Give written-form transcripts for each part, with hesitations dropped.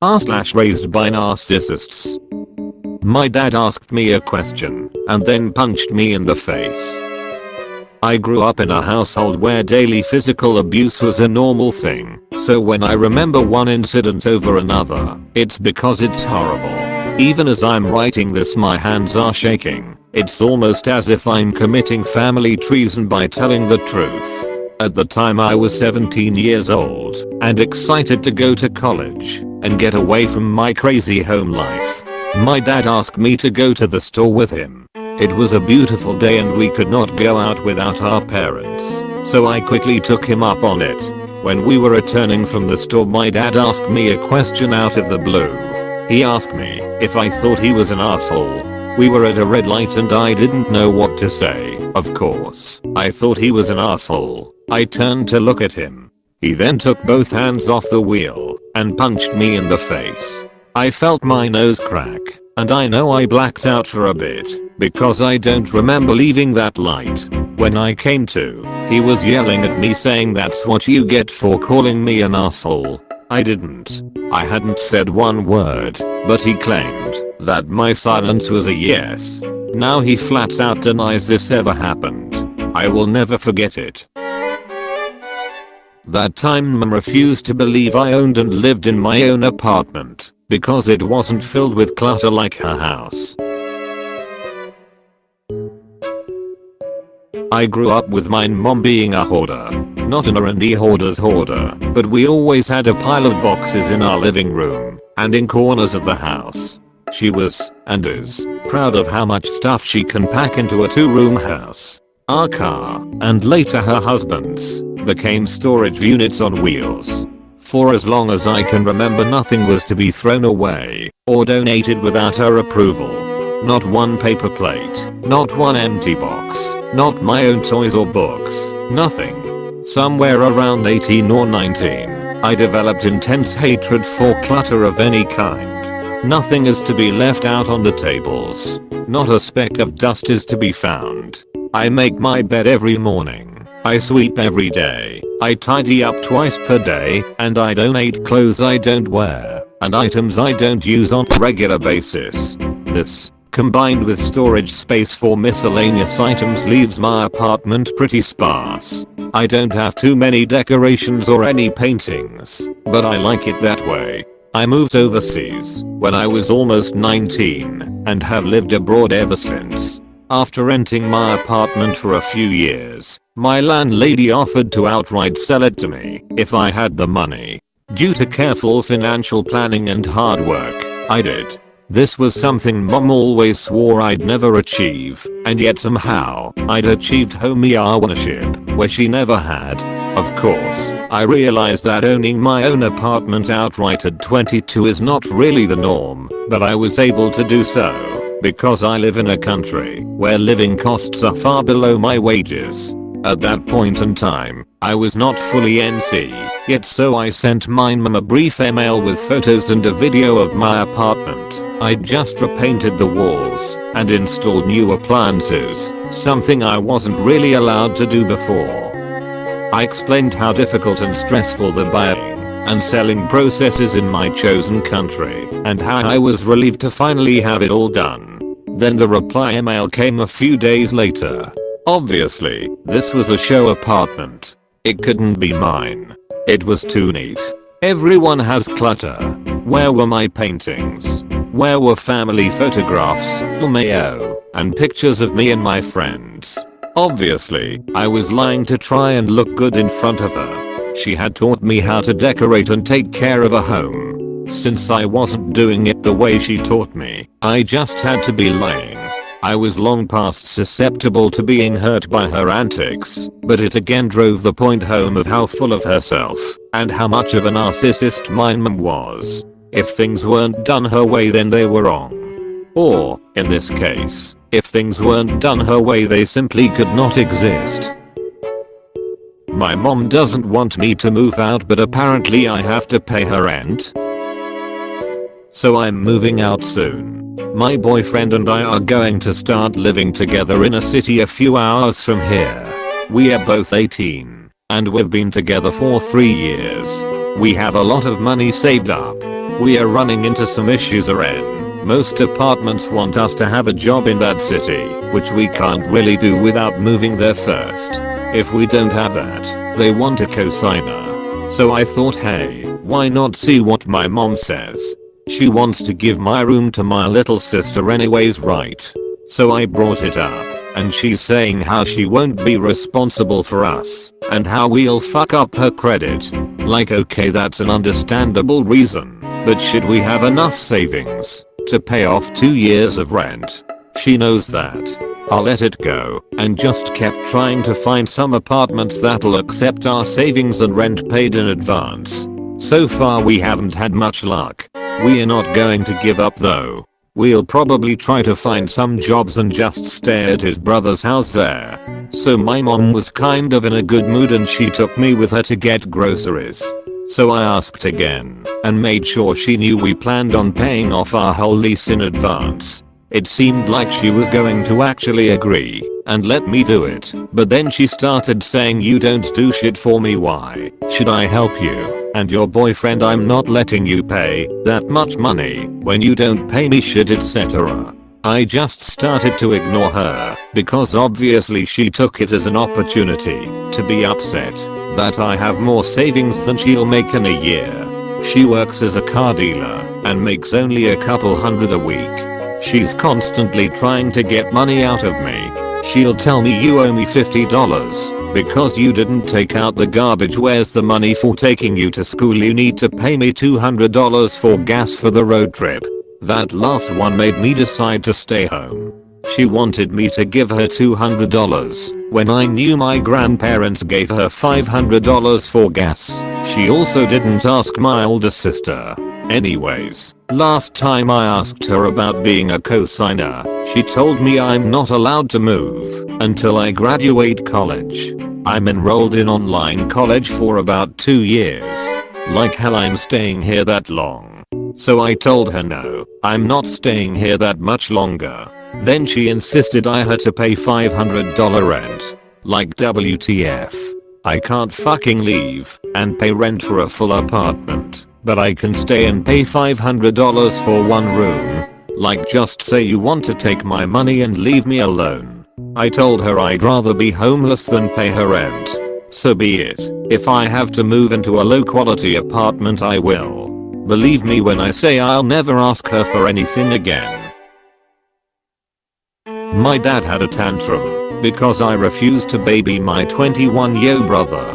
r/raised by narcissists. My dad asked me a question and then punched me in the face. I grew up in a household where daily physical abuse was a normal thing, so when I remember one incident over another, it's because it's horrible. Even as I'm writing this, my hands are shaking. It's almost as if I'm committing family treason by telling the truth. At the time I was 17 years old and excited to go to college and get away from my crazy home life. My dad asked me to go to the store with him. It was a beautiful day and we could not go out without our parents, so I quickly took him up on it. When we were returning from the store, my dad asked me a question out of the blue. He asked me if I thought he was an asshole. We were at a red light and I didn't know what to say. Of course, I thought he was an asshole. I turned to look at him. He then took both hands off the wheel and punched me in the face. I felt my nose crack, and I know I blacked out for a bit because I don't remember leaving that light. When I came to, he was yelling at me saying that's what you get for calling me an asshole. I didn't. I hadn't said one word, but he claimed that my silence was a yes. Now he flat out denies this ever happened. I will never forget it. That time Mom refused to believe I owned and lived in my own apartment because it wasn't filled with clutter like her house. I grew up with my mom being a hoarder. Not an R&D hoarder's hoarder, but we always had a pile of boxes in our living room and in corners of the house. She was, and is, proud of how much stuff she can pack into a 2-room house. Our car, and later her husband's, became storage units on wheels. For as long as I can remember, nothing was to be thrown away or donated without her approval. Not one paper plate, not one empty box, not my own toys or books, nothing. Somewhere around 18 or 19, I developed intense hatred for clutter of any kind. Nothing is to be left out on the tables. Not a speck of dust is to be found. I make my bed every morning. I sweep every day. I tidy up twice per day, and I donate clothes I don't wear and items I don't use on a regular basis. This, combined with storage space for miscellaneous items, leaves my apartment pretty sparse. I don't have too many decorations or any paintings, but I like it that way. I moved overseas when I was almost 19 and have lived abroad ever since. After renting my apartment for a few years, my landlady offered to outright sell it to me if I had the money. Due to careful financial planning and hard work, I did. This was something Mom always swore I'd never achieve, and yet somehow I'd achieved home ownership where she never had. Of course, I realized that owning my own apartment outright at 22 is not really the norm, but I was able to do so because I live in a country where living costs are far below my wages. At that point in time, I was not fully NC, yet so I sent my mom a brief email with photos and a video of my apartment. I'd just repainted the walls and installed new appliances, something I wasn't really allowed to do before. I explained how difficult and stressful the buying and selling process is in my chosen country, and how I was relieved to finally have it all done. Then the reply email came a few days later. Obviously, this was a show apartment. It couldn't be mine. It was too neat. Everyone has clutter. Where were my paintings? Where were family photographs, LMAO, and pictures of me and my friends? Obviously, I was lying to try and look good in front of her. She had taught me how to decorate and take care of a home. Since I wasn't doing it the way she taught me, I just had to be lying. I was long past susceptible to being hurt by her antics, but it again drove the point home of how full of herself and how much of a narcissist my mom was. If things weren't done her way, then they were wrong. Or, in this case, if things weren't done her way, they simply could not exist. My mom doesn't want me to move out, but apparently I have to pay her rent. So I'm moving out soon. My boyfriend and I are going to start living together in a city a few hours from here. We are both 18, and we've been together for 3 years. We have a lot of money saved up. We are running into some issues around. Most apartments want us to have a job in that city, which we can't really do without moving there first. If we don't have that, they want a cosigner. So I thought, hey, why not see what my mom says? She wants to give my room to my little sister anyways, right? So I brought it up, and she's saying how she won't be responsible for us, and how we'll fuck up her credit. Like, okay, that's an understandable reason, but should we have enough savings to pay off 2 years of rent? She knows that. I let it go and just kept trying to find some apartments that'll accept our savings and rent paid in advance. So far we haven't had much luck. We are not going to give up though. We'll probably try to find some jobs and just stay at his brother's house there. So my mom was kind of in a good mood and she took me with her to get groceries. So I asked again and made sure she knew we planned on paying off our whole lease in advance. It seemed like she was going to actually agree and let me do it, but then she started saying, you don't do shit for me, why should I help you? And your boyfriend, I'm not letting you pay that much money when you don't pay me shit, etc. I just started to ignore her because obviously she took it as an opportunity to be upset that I have more savings than she'll make in a year. She works as a car dealer and makes only a couple hundred a week. She's constantly trying to get money out of me. She'll tell me, you owe me $50 because you didn't take out the garbage. Where's the money for taking you to school? You need to pay me $200 for gas for the road trip. That last one made me decide to stay home. She wanted me to give her $200 when I knew my grandparents gave her $500 for gas. She also didn't ask my older sister. Anyways, last time I asked her about being a cosigner, she told me I'm not allowed to move until I graduate college. I'm enrolled in online college for about 2 years. Like hell, I'm staying here that long. So I told her no, I'm not staying here that much longer. Then she insisted I had to pay $500 rent. Like, WTF. I can't fucking leave and pay rent for a full apartment, but I can stay and pay $500 for one room. Like, just say you want to take my money and leave me alone. I told her I'd rather be homeless than pay her rent. So be it. If I have to move into a low quality apartment, I will. Believe me when I say I'll never ask her for anything again. My dad had a tantrum because I refused to baby my 21-year-old brother.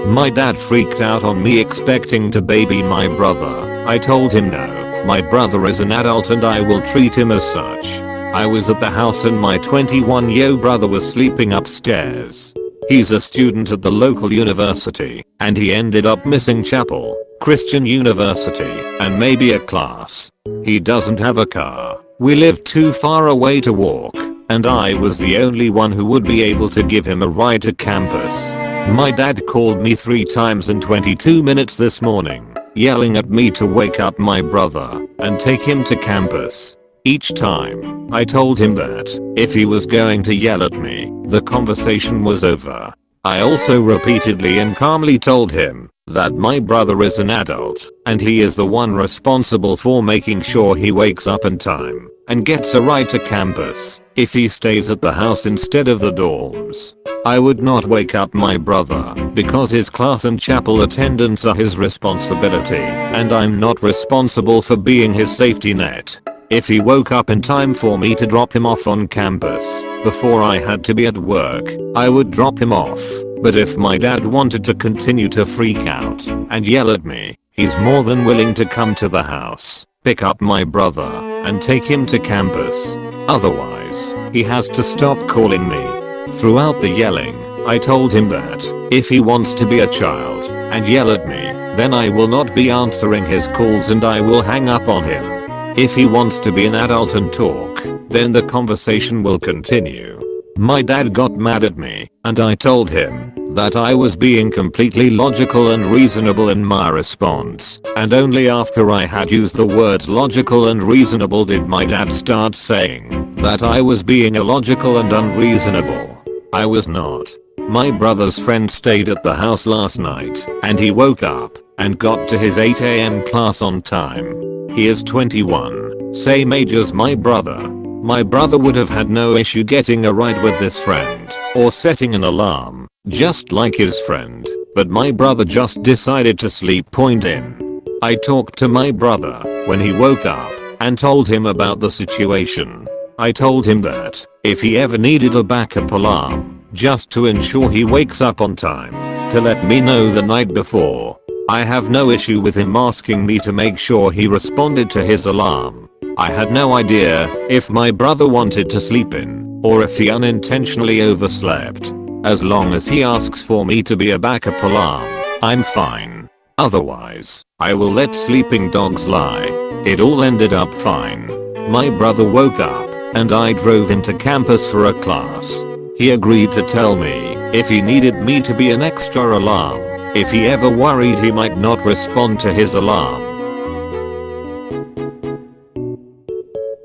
My dad freaked out on me expecting to baby my brother. I told him no, my brother is an adult and I will treat him as such. I was at the house and my 21-year-old brother was sleeping upstairs. He's a student at the local university and he ended up missing chapel, Christian University, and maybe a class. He doesn't have a car. We live too far away to walk, and I was the only one who would be able to give him a ride to campus. My dad called me 3 times in 22 minutes this morning, yelling at me to wake up my brother and take him to campus. Each time, I told him that if he was going to yell at me, the conversation was over. I also repeatedly and calmly told him that my brother is an adult and he is the one responsible for making sure he wakes up in time and gets a ride to campus if he stays at the house instead of the dorms. I would not wake up my brother because his class and chapel attendance are his responsibility and I'm not responsible for being his safety net. If he woke up in time for me to drop him off on campus before I had to be at work, I would drop him off. But if my dad wanted to continue to freak out and yell at me, he's more than willing to come to the house, pick up my brother, and take him to campus. Otherwise, he has to stop calling me. Throughout the yelling, I told him that if he wants to be a child and yell at me, then I will not be answering his calls and I will hang up on him. If he wants to be an adult and talk, then the conversation will continue. My dad got mad at me, and I told him that I was being completely logical and reasonable in my response, and only after I had used the words logical and reasonable did my dad start saying that I was being illogical and unreasonable. I was not. My brother's friend stayed at the house last night, and he woke up and got to his 8 AM class on time. He is 21, same age as my brother. My brother would have had no issue getting a ride with this friend or setting an alarm, just like his friend, but my brother just decided to sleep point in. I talked to my brother when he woke up and told him about the situation. I told him that if he ever needed a backup alarm, just to ensure he wakes up on time, to let me know the night before. I have no issue with him asking me to make sure he responded to his alarm. I had no idea if my brother wanted to sleep in or if he unintentionally overslept. As long as he asks for me to be a backup alarm, I'm fine. Otherwise, I will let sleeping dogs lie. It all ended up fine. My brother woke up and I drove him to campus for a class. He agreed to tell me if he needed me to be an extra alarm, if he ever worried he might not respond to his alarm.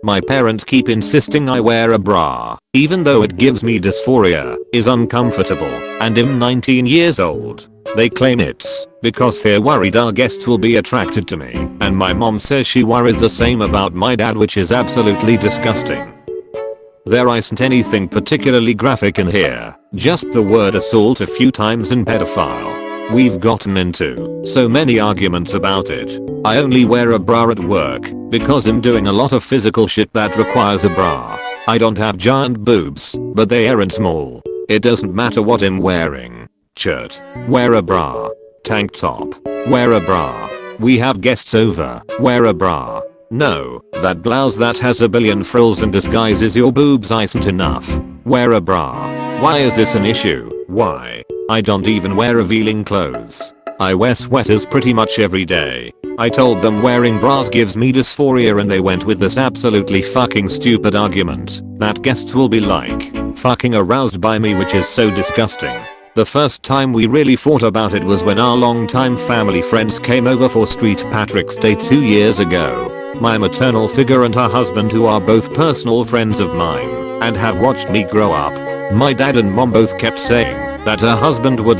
My parents keep insisting I wear a bra, even though it gives me dysphoria, is uncomfortable, and I'm 19 years old. They claim it's because they're worried our guests will be attracted to me, and my mom says she worries the same about my dad, which is absolutely disgusting. There isn't anything particularly graphic in here, just the word assault a few times and pedophile. We've gotten into so many arguments about it. I only wear a bra at work because I'm doing a lot of physical shit that requires a bra. I don't have giant boobs, but they aren't small. It doesn't matter what I'm wearing. Shirt, wear a bra. Tank top, wear a bra. We have guests over, wear a bra. No, that blouse that has a billion frills and disguises your boobs isn't enough. Wear a bra. Why is this an issue? Why? I don't even wear revealing clothes. I wear sweaters pretty much every day. I told them wearing bras gives me dysphoria and they went with this absolutely fucking stupid argument that guests will be like fucking aroused by me, which is so disgusting. The first time we really fought about it was when our longtime family friends came over for St. Patrick's Day 2 years ago. My maternal figure and her husband, who are both personal friends of mine and have watched me grow up. My dad and mom both kept saying that her husband would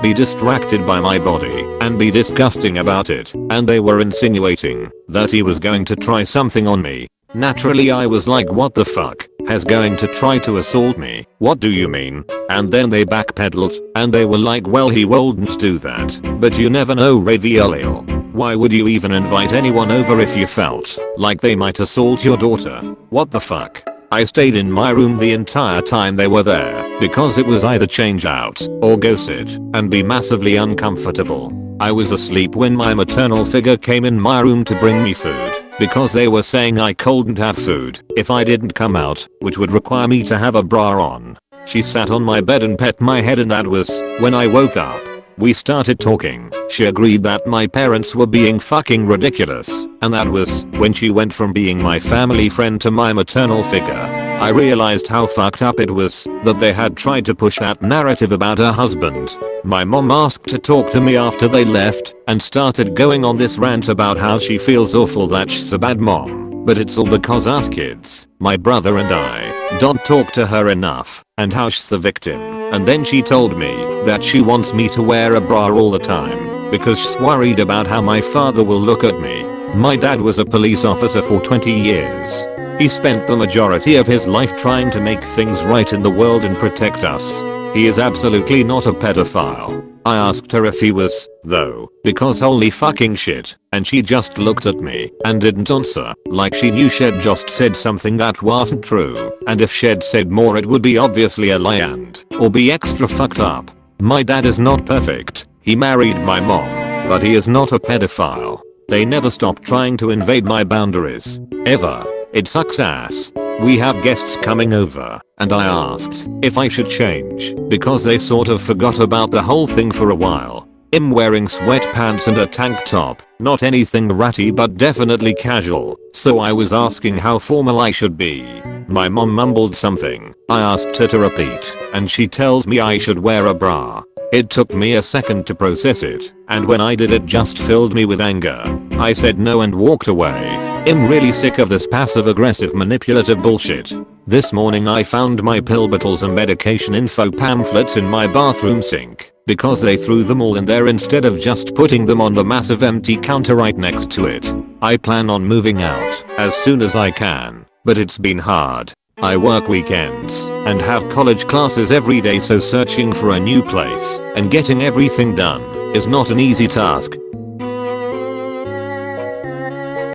be distracted by my body and be disgusting about it, and they were insinuating that he was going to try something on me. Naturally I was like, what the fuck, has going to try to assault me? What do you mean? And then they backpedaled and they were like, well, he wouldn't do that, but you never know, Raviolio. Why would you even invite anyone over if you felt like they might assault your daughter? What the fuck? I stayed in my room the entire time they were there because it was either change out or go sit and be massively uncomfortable. I was asleep when my maternal figure came in my room to bring me food because they were saying I couldn't have food if I didn't come out, which would require me to have a bra on. She sat on my bed and pet my head, and that was when I woke up. We started talking. She agreed that my parents were being fucking ridiculous, and that was when she went from being my family friend to my maternal figure. I realized how fucked up it was that they had tried to push that narrative about her husband. My mom asked to talk to me after they left and started going on this rant about how she feels awful that she's a bad mom, but it's all because us kids, my brother and I, don't talk to her enough, and how she's the victim. And then she told me that she wants me to wear a bra all the time because she's worried about how my father will look at me. My dad was a police officer for 20 years. He spent the majority of his life trying to make things right in the world and protect us. He is absolutely not a pedophile. I asked her if he was, though, because holy fucking shit, and she just looked at me and didn't answer, like she knew she'd just said something that wasn't true, and if she'd said more it would be obviously a lie and or be extra fucked up. My dad is not perfect. He married my mom, but he is not a pedophile. They never stop trying to invade my boundaries. Ever. It sucks ass. We have guests coming over, and I asked if I should change because they sort of forgot about the whole thing for a while. I'm wearing sweatpants and a tank top, not anything ratty but definitely casual, so I was asking how formal I should be. My mom mumbled something. I asked her to repeat, and she tells me I should wear a bra. It took me a second to process it, and when I did it just filled me with anger. I said no and walked away. I'm really sick of this passive aggressive manipulative bullshit. This morning I found my pill bottles and medication info pamphlets in my bathroom sink. because they threw them all in there instead of just putting them on the massive empty counter right next to it. I plan on moving out as soon as I can, but it's been hard. I work weekends and have college classes every day, so searching for a new place and getting everything done is not an easy task.